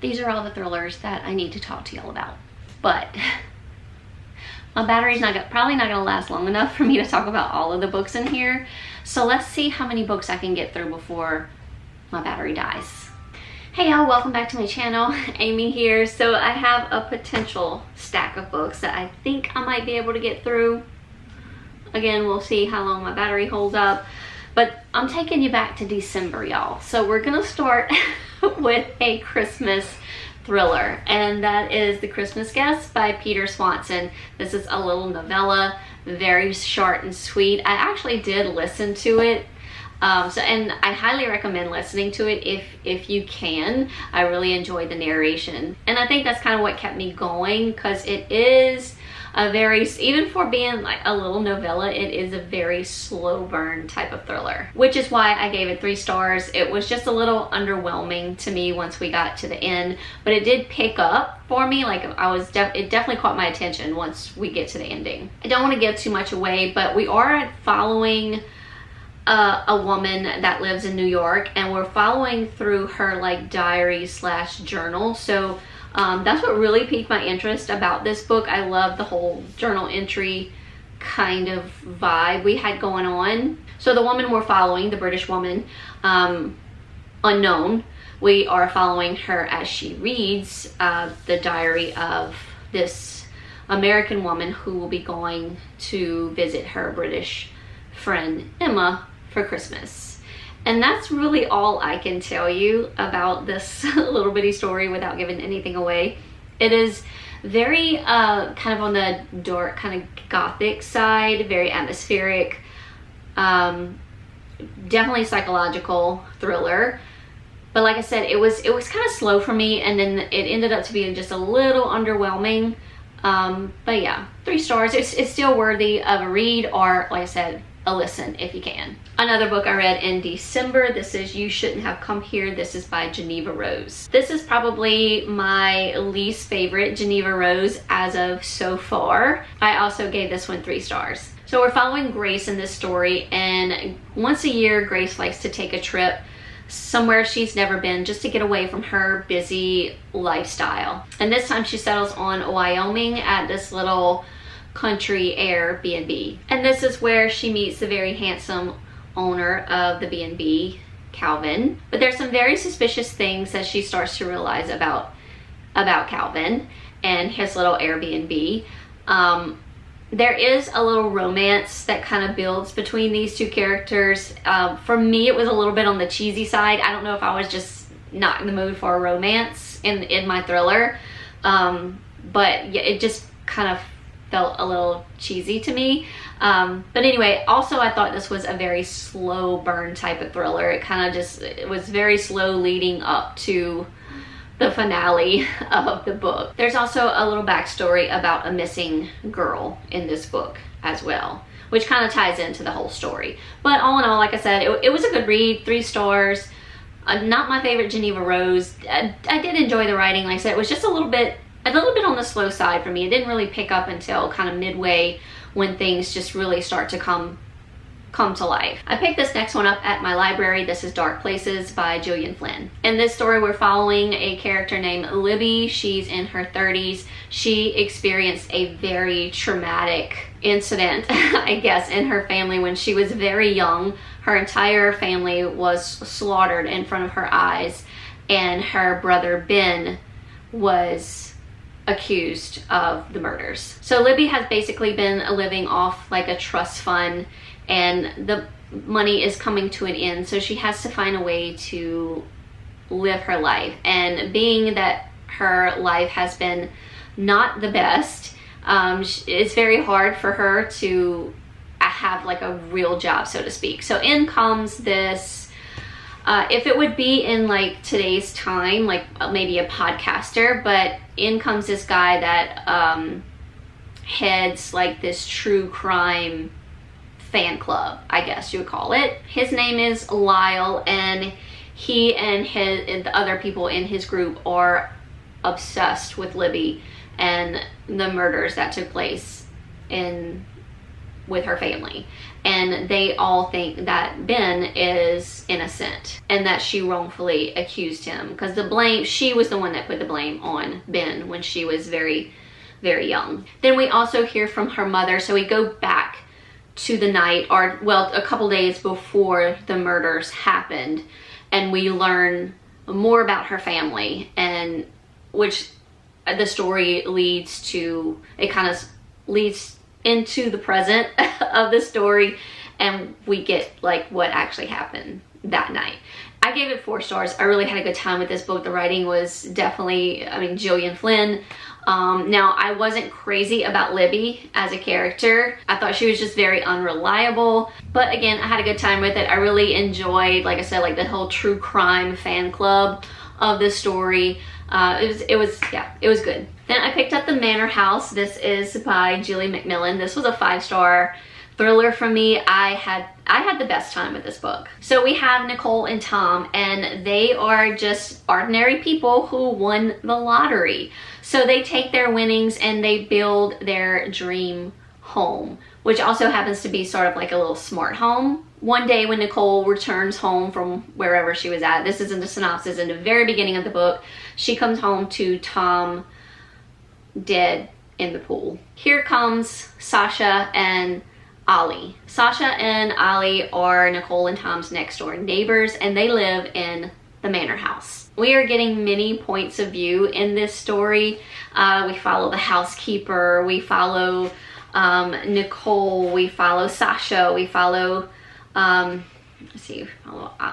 these are all the thrillers that I need to talk to y'all about. But my battery's probably not gonna last long enough for me to talk about all of the books in here. So let's see how many books I can get through before my battery dies. Hey y'all, welcome back to my channel. Aimee here. So I have a potential stack of books that I think I might be able to get through. Again, we'll see how long my battery holds up. But I'm taking you back to December, y'all. So we're gonna start with a Christmas thriller, and that is The Christmas Guest by Peter Swanson. This is a little novella, very short and sweet. I actually did listen to it, and I highly recommend listening to it if you can. I really enjoyed the narration, and I think that's kind of what kept me going, because it is a very, even for being like a little novella, it is a very slow burn type of thriller, which is why I gave it 3 stars. It was just a little underwhelming to me once we got to the end, but it did pick up for me. Like it definitely caught my attention once we get to the ending. I don't want to give too much away, but we are following a woman that lives in New York, and we're following through her like diary / journal. So that's what really piqued my interest about this book. I love the whole journal entry kind of vibe we had going on. So the woman we're following, the British woman, unknown, we are following her as she reads the diary of this American woman who will be going to visit her British friend Emma for Christmas. And that's really all I can tell you about this little bitty story without giving anything away. It is very kind of on the dark, kind of gothic side, very atmospheric, definitely psychological thriller. But like I said, it was kind of slow for me, and then it ended up to be just a little underwhelming. But yeah, 3 stars. It's still worthy of a read, or like I said, a listen if you can. Another book I read in December, this is You Shouldn't Have Come Here. This is by Geneva Rose. This is probably my least favorite Geneva Rose as of so far. I also gave this one 3 stars. So we're following Grace in this story, and once a year Grace likes to take a trip somewhere she's never been just to get away from her busy lifestyle. And this time she settles on Wyoming at this little country Airbnb, and this is where she meets the very handsome owner of the B&B, Calvin. But there's some very suspicious things that she starts to realize about Calvin and his little Airbnb. There is a little romance that kind of builds between these 2 characters. For me, it was a little bit on the cheesy side. I don't know if I was just not in the mood for a romance in my thriller, but yeah, it just kind of felt a little cheesy to me. But anyway, also I thought this was a very slow burn type of thriller. It was very slow leading up to the finale of the book. There's also a little backstory about a missing girl in this book as well, which kind of ties into the whole story. But all in all, like I said, it was a good read, 3 stars. Not my favorite Geneva Rose. I did enjoy the writing. Like I said, it was just a little bit on the slow side for me. It didn't really pick up until kind of midway, when things just really start to come to life. I picked this next one up at my library. This is Dark Places by Gillian Flynn. In this story, we're following a character named Libby. She's in her 30s. She experienced a very traumatic incident, I guess, in her family when she was very young. Her entire family was slaughtered in front of her eyes, and her brother Ben was accused of the murders. So Libby has basically been living off like a trust fund, and the money is coming to an end, so she has to find a way to live her life. And being that her life has been not the best, it's very hard for her to have like a real job, so to speak. So in comes this, if it would be in like today's time, like maybe a podcaster, but in comes this guy that heads like this true crime fan club, I guess you would call it. His name is Lyle, and he and the other people in his group are obsessed with Libby and the murders that took place with her family. and they all think that Ben is innocent and that she wrongfully accused him, because she was the one that put the blame on Ben when she was very, very young. Then we also hear from her mother, so we go back to the night, or well, a couple days before the murders happened, and we learn more about her family, and which the story leads to, it kind of leads into the present of the story, and we get like what actually happened that night. I gave it 4 stars. I really had a good time with this book. The writing was definitely, I mean, Gillian Flynn. Now, I wasn't crazy about Libby as a character. I thought she was just very unreliable. But again, I had a good time with it. I really enjoyed, like I said, like the whole true crime fan club of the story. It was good. Then I picked up The Manor House. This is by Julie McMillan. This was a 5-star thriller for me. I had the best time with this book. So we have Nicole and Tom, and they are just ordinary people who won the lottery. So they take their winnings and they build their dream home, which also happens to be sort of like a little smart home. One day when Nicole returns home from wherever she was at, this is in the synopsis in the very beginning of the book, she comes home to Tom dead in the pool. Here comes Sasha and Ollie. Sasha and Ollie are Nicole and Tom's next door neighbors, and they live in the Manor House. We are getting many points of view in this story. We follow the housekeeper, we follow Nicole, we follow Sasha, we follow, let's see,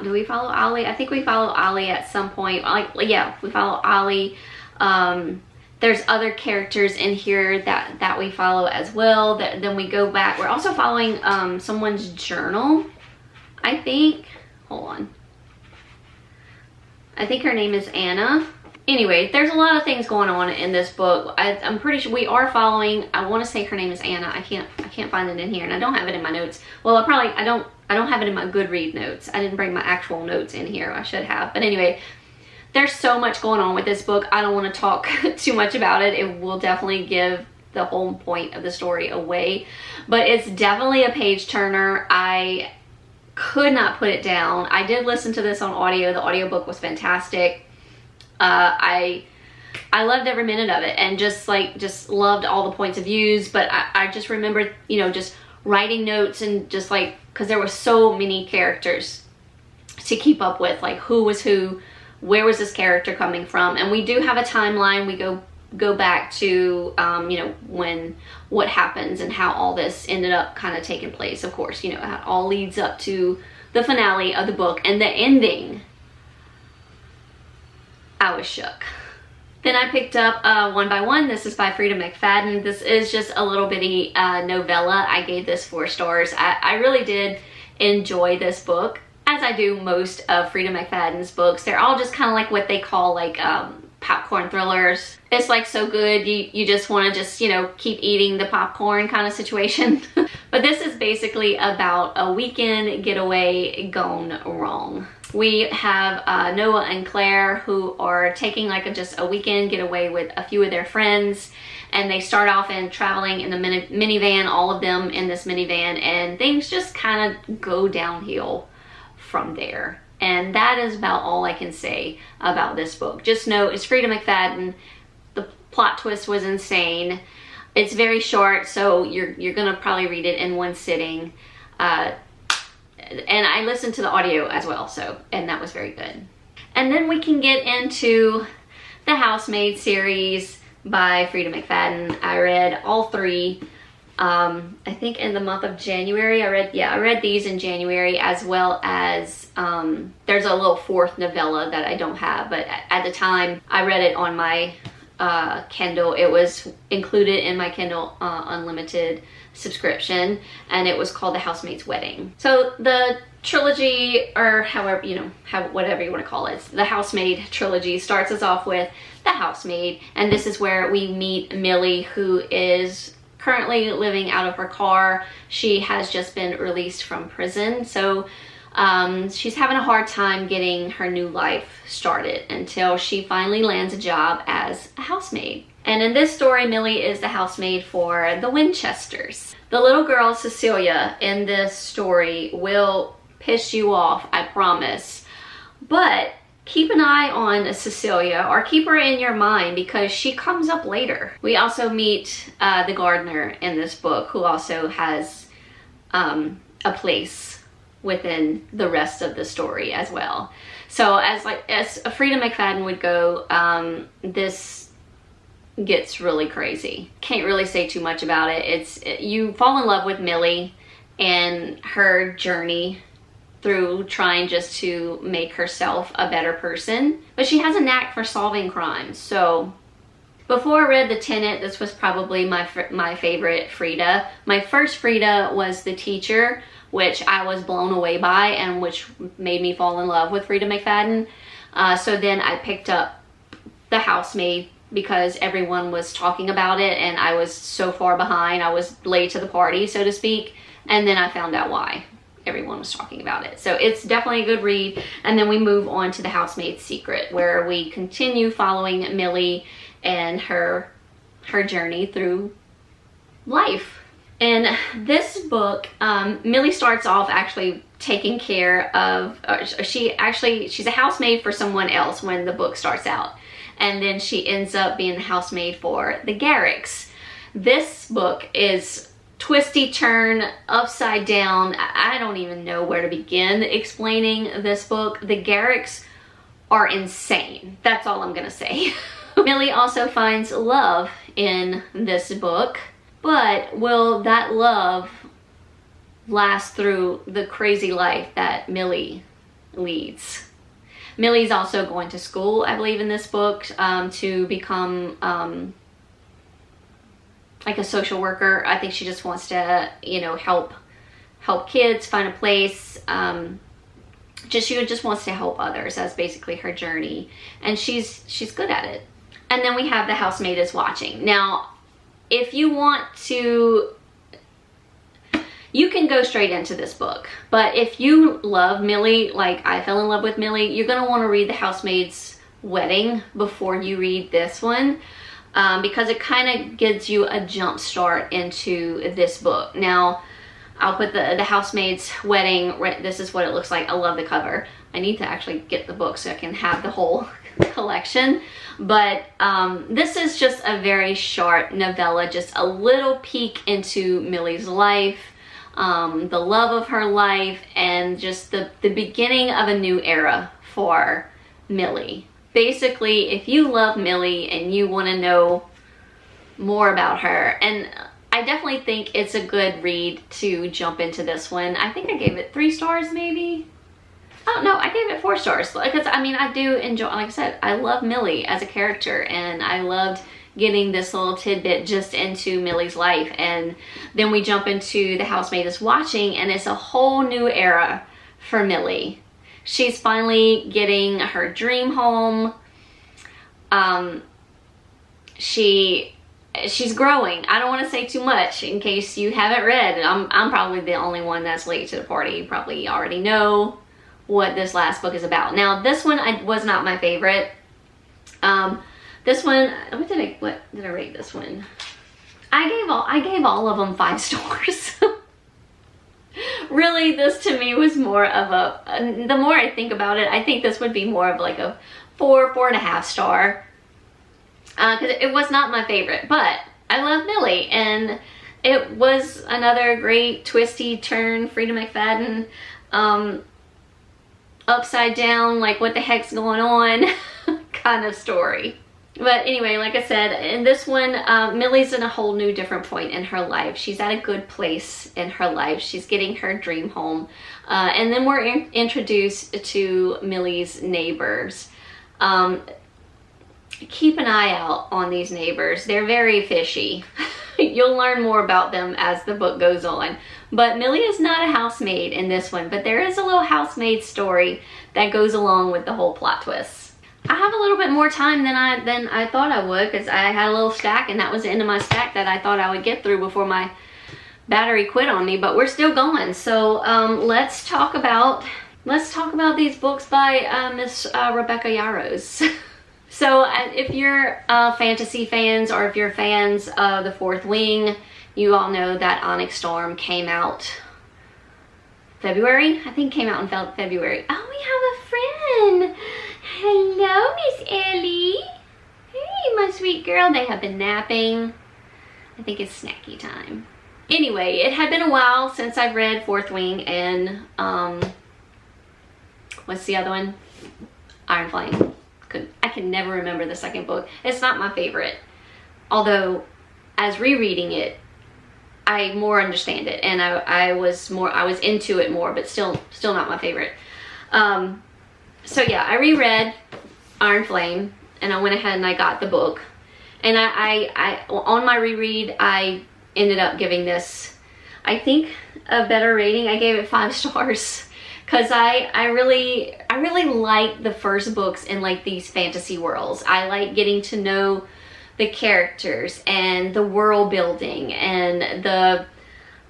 do we follow Ollie? I think we follow Ollie at some point. Yeah, we follow Ollie. There's other characters in here that we follow as well. Then we go back. We're also following someone's journal, I think. Hold on. I think her name is Anna. Anyway, there's a lot of things going on in this book. I'm pretty sure we are following, I want to say her name is Anna. I can't find it in here, and I don't have it in my notes. Well, I don't have it in my Goodread notes. I didn't bring my actual notes in here. I should have. But anyway, there's so much going on with this book. I don't want to talk too much about it. It will definitely give the whole point of the story away. But it's definitely a page turner. I could not put it down. I did listen to this on audio. The audiobook was fantastic. I loved every minute of it, and just loved all the points of views. But I just remember, you know, just writing notes, and just like, because there were so many characters to keep up with, like who was who, where was this character coming from. And we do have a timeline. We go back to you know, what happens and how all this ended up kind of taking place. Of course, you know, it all leads up to the finale of the book, and the ending, I was shook. Then I picked up One by One. This is by Frida McFadden. This is just a little bitty novella. I gave this 4 stars. I really did enjoy this book, as I do most of Frida McFadden's books. They're all just kind of like what they call like popcorn thrillers. It's like so good you just want to just, you know, keep eating the popcorn kind of situation. But this is basically about a weekend getaway gone wrong. We have Noah and Claire, who are taking like just a weekend getaway with a few of their friends, and they start off in traveling in the minivan, all of them in this minivan, and things just kind of go downhill from there. And that is about all I can say about this book. Just know it's Frida McFadden. The plot twist was insane. It's very short, so you're gonna probably read it in one sitting. And I listened to the audio as well, and that was very good. And then we can get into the Housemaid series by Frida McFadden. I read all 3. I think in the month of January. I read these in January, as well as there's a little 4th novella that I don't have, but at the time I read it on my Kindle. It was included in my Kindle Unlimited subscription, and it was called The Housemaid's Wedding. So the trilogy, or however, you know, whatever you want to call it, the Housemaid trilogy starts us off with the housemaid, and this is where we meet Millie, who is currently living out of her car. She has just been released from prison, so she's having a hard time getting her new life started until she finally lands a job as a housemaid. And in this story, Millie is the housemaid for the Winchesters. The little girl, Cecilia, in this story will piss you off, I promise. But keep an eye on Cecilia, or keep her in your mind, because she comes up later. We also meet the gardener in this book, who also has a place within the rest of the story as well. So as Freida McFadden would go, this gets really crazy. Can't really say too much about it. You fall in love with Millie and her journey through trying just to make herself a better person, but she has a knack for solving crimes. So before I read The Tenant, this was probably my favorite Freida. My first Freida was The Teacher, which I was blown away by and which made me fall in love with Freida McFadden. So then I picked up The Housemaid because everyone was talking about it and I was so far behind. I was late to the party, so to speak. And then I found out why everyone was talking about it. So it's definitely a good read. And then we move on to The Housemaid's Secret, where we continue following Millie and her journey through life. In this book, Millie starts off actually taking care of, she's a housemaid for someone else when the book starts out. And then she ends up being the housemaid for the Garricks. This book is twisty turn, upside down. I don't even know where to begin explaining this book. The Garricks are insane. That's all I'm gonna say. Millie also finds love in this book, but will that love last through the crazy life that Millie leads? Millie's also going to school, I believe, in this book to become like a social worker. I think she just wants to, you know, help kids find a place. She just wants to help others. That's basically her journey, and she's good at it. And then we have The Housemaid is Watching. Now, if you want to, you can go straight into this book, but if you love Millie, like I fell in love with Millie, you're gonna want to read The Housemaid's Wedding before you read this one, because it kind of gives you a jump start into this book. Now, I'll put the Housemaid's Wedding, this is what it looks like. I love the cover. I need to actually get the book so I can have the whole collection. But this is just a very short novella, just a little peek into Millie's life, the love of her life, and just the beginning of a new era for Millie. Basically, if you love Millie and you want to know more about her, and I definitely think it's a good read to jump into this one. I think I gave it 3 stars maybe. Oh no, I gave it 4 stars, because I mean, I do enjoy, like I said, I love Millie as a character, and I loved getting this little tidbit just into Millie's life. And then we jump into The Housemaid is Watching, and it's a whole new era for Millie. She's finally getting her dream home. She's growing. I don't want to say too much in case you haven't read. I'm probably the only one that's late to the party. You probably already know what this last book is about. Now, this one was not my favorite. This one, what did I rate this one? I gave all of them 5 stars. Really, this to me was more of a, the more I think about it, I think this would be more of like a 4.5 star. Because it was not my favorite, but I love Millie, and it was another great twisty turn, Freida McFadden, upside down, like what the heck's going on kind of story. But anyway, like I said, in this one, Millie's in a whole new different point in her life. She's at a good place in her life. She's getting her dream home. And then we're introduced to Millie's neighbors. Keep an eye out on these neighbors. They're very fishy. You'll learn more about them as the book goes on. But Millie is not a housemaid in this one, but there is a little housemaid story that goes along with the whole plot twist. I have a little bit more time than I thought I would, because I had a little stack, and that was the end of my stack that I thought I would get through before my battery quit on me, but we're still going. So let's talk about these books by Miss Rebecca Yarros. So if you're fantasy fans, or if you're fans of The Fourth Wing, you all know that Onyx Storm came out February. I think came out in February. Oh, we have a friend. Hello, Miss Ellie. Hey, my sweet girl. They have been napping. I think it's snacky time. Anyway, it had been a while since I've read Fourth Wing and what's the other one? Iron Flame. I can never remember the second book. It's not my favorite. Although, as rereading it, I more understand it, and I was into it more, but still not my favorite. So yeah, I reread Iron Flame, and I went ahead and I got the book. And I on my reread, I ended up giving this, I think, a better rating. I gave it 5 stars. Because I really like the first books in like these fantasy worlds. I like getting to know the characters and the world building and the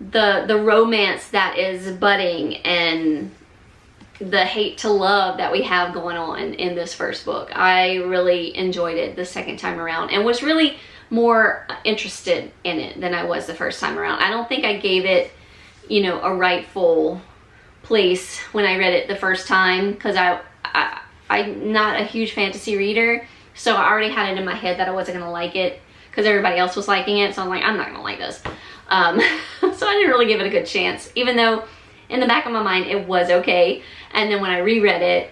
romance that is budding and the hate to love that we have going on in this first book. I really enjoyed it the second time around and was really more interested in it than I was the first time around. I don't think I gave it, you know, a rightful place when I read it the first time, because I'm not a huge fantasy reader, so I already had it in my head that I wasn't gonna like it because everybody else was liking it, so I'm like, I'm not gonna like this. So I didn't really give it a good chance, even though in the back of my mind it was okay. And then when I reread it,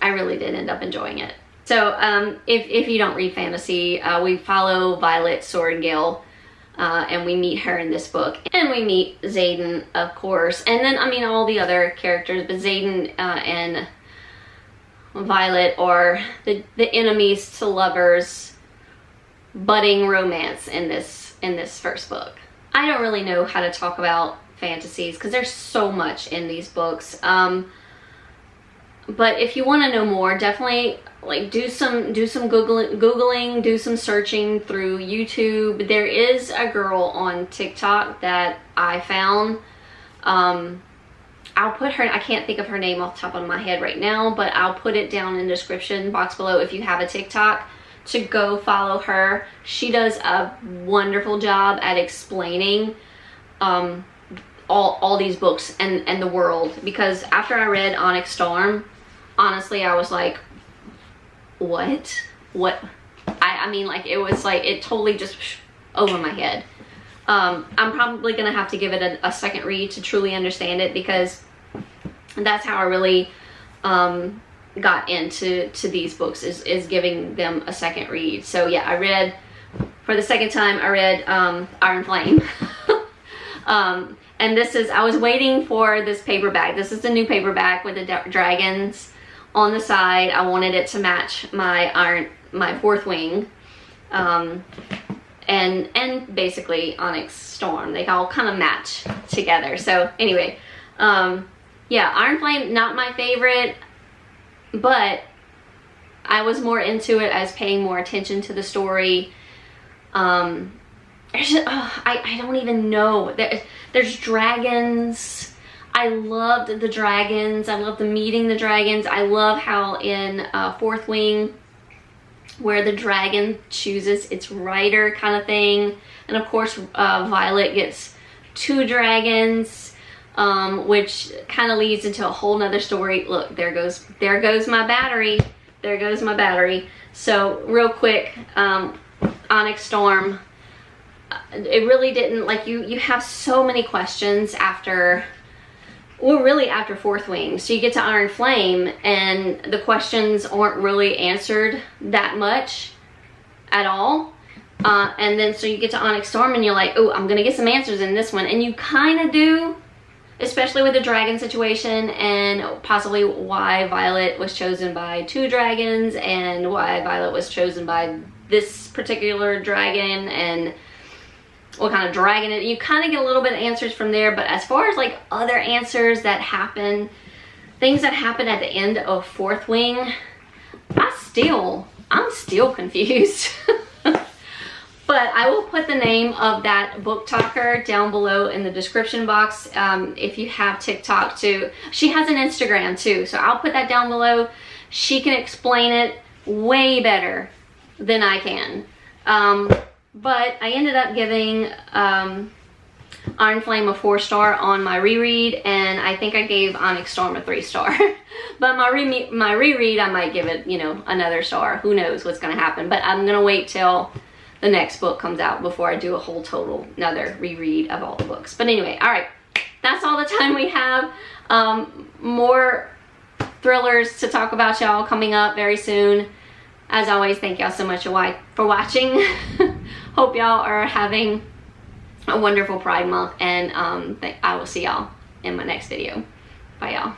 I really did end up enjoying it. So if you don't read fantasy, we follow Violet Sorrengail, and we meet her in this book, and we meet Xaden, of course, and then I mean all the other characters, but Xaden and Violet are the enemies to lovers, budding romance in this first book. I don't really know how to talk about fantasies because there's so much in these books, but if you want to know more, definitely like do some googling, do some searching through YouTube. There is a girl on TikTok that I found. I'll put her, I can't think of her name off the top of my head right now, but I'll put it down in the description box below if you have a TikTok to go follow her. She does a wonderful job at explaining all these books and the world, because after I read Onyx Storm, honestly I was like, what I mean, like, it was like it totally just over my head. I'm probably gonna have to give it a second read to truly understand it, because that's how I really got into these books, is giving them a second read. So yeah, I read for the second time, I read Iron Flame. And this is, I was waiting for this paperback. This is the new paperback with the dragons on the side. I wanted it to match my Fourth Wing, and basically Onyx Storm. They all kind of match together. So anyway, yeah, Iron Flame, not my favorite, but I was more into it as paying more attention to the story. I don't even know. There's dragons. I loved the dragons. I loved meeting the dragons. I love how in Fourth Wing, where the dragon chooses its rider kind of thing. And of course, Violet gets 2 dragons, which kind of leads into a whole nother story. Look, there goes my battery. There goes my battery. So real quick, Onyx Storm, it really didn't, like, you have so many questions after, well, really after Fourth Wing. So you get to Iron Flame and the questions aren't really answered that much at all. And then so you get to Onyx Storm and you're like, oh, I'm gonna get some answers in this one. And you kind of do, especially with the dragon situation and possibly why Violet was chosen by 2 dragons and why Violet was chosen by this particular dragon and what kind of dragon it. You kind of get a little bit of answers from there, but as far as like other answers that happen, things that happen at the end of Fourth Wing, I'm still confused. But I will put the name of that book talker down below in the description box. If you have TikTok too, she has an Instagram too, so I'll put that down below. She can explain it way better than I can. But I ended up giving Iron Flame a 4-star on my reread, and I think I gave Onyx Storm a 3-star. But my reread, I might give it, you know, another star. Who knows what's going to happen. But I'm going to wait till the next book comes out before I do a whole total another reread of all the books. But anyway, all right. That's all the time we have. More thrillers to talk about, y'all, coming up very soon. As always, thank y'all so much for watching. Hope y'all are having a wonderful Pride Month, and I will see y'all in my next video. Bye, y'all.